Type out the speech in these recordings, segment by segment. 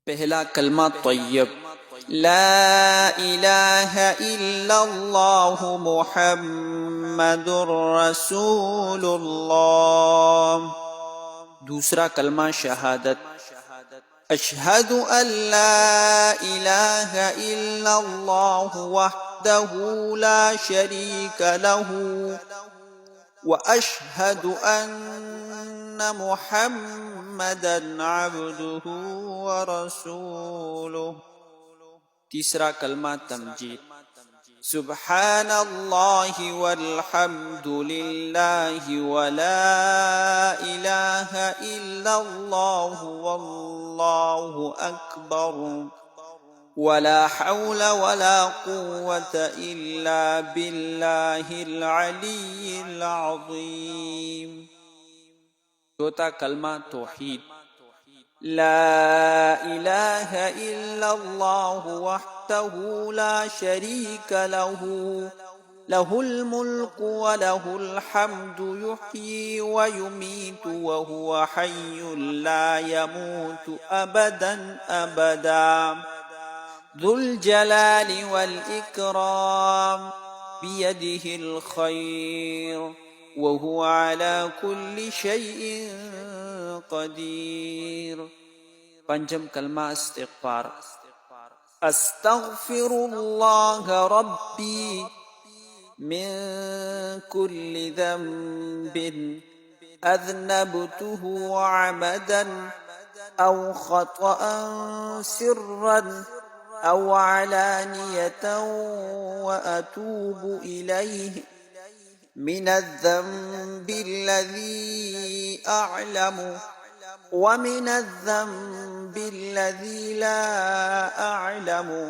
पहला कलमा तय्यब, ला इलाहा इल्लल्लाह मुहम्मदुर रसूलुल्लाह। दूसरा कलमा शहादत, अशहदु अल्ला इलाहा इल्लल्लाह वहदहु ला शरीका लहू व अशहदु अन्ना मुहम्मदन अब्दुहु व रसूलुहु। तीसरा कलमा तमजीद, सुब्हानल्लाहि वल्हम्दुलिल्लाहि व ला इलाहा इल्लल्लाह वल्लाहु अकबर वला हौला वला कुव्वता इल्ला बिल्लाहिल अलिय्यिल अज़ीम। चौथा कलमा तौहीद, ला इलाहा इल्लल्लाह वहदहु ला शरीका लहू लहुल मुल्कु व लहुल हम्दु युह्यी व युमीतु व हुवा हय्युन ला यमूतु अबदन अबदा ज़ुल जलालि वल इकराम बियदिहिल खैर व हुवा अला कुल्लि शैइन क़दीर। पंचम कलमा इस्तिग़फ़ार, अस्तग़फ़िरुल्लाह रब्बी मिन कुल्लि ज़ंबिन अज़नबतुहु अमदन औ ख़तअन सिर्रन औ अलानियतन व अतूबु इलैहि मिनज़्ज़ंबिल्लज़ी अअलमु व मिनज़्ज़ंबिल्लज़ी ला अअलमु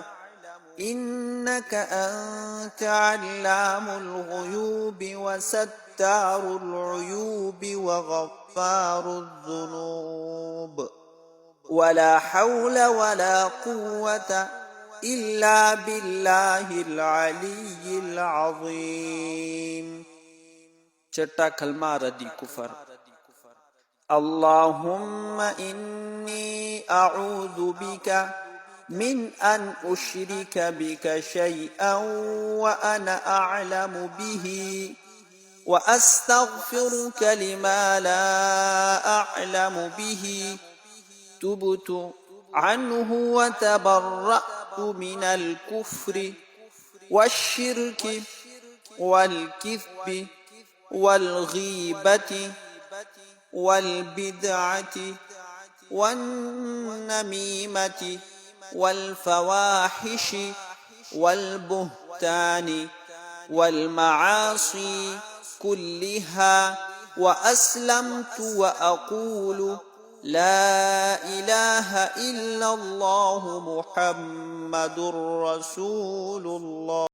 इन्नका अंता अल्लामुल ग़ुयूबि व सत्तारुल उयूबि व ग़फ़्फ़ारुज़ ज़ुनूब वला हौला वला कुव्वता इल्ला बिल्लाहिल अलिय्यिल अज़ीम। छठा कलमा रद्दी कुफर, अल्लाहुम्मा इन्नी अऊज़ु बिका मिन अन उश्रिका बिका शैअन व अना अअलमु बिही व अस्तग़फिरुका लिमा ला अअलमु बिही तुबतु अन्हु व तबर्रअतु मिनल कुफ्रि वश्शिर्कि वल किज़्बि वल गीबति वल बिदअति वन नमीमति वल फवाहिशि वल बुहतानि वल मआसी कुल्लिहा व अस्लमतु व अक़ूलु ला इलाहा इल्लल्लाह मुहम्मदुर रसूलुल्लाह।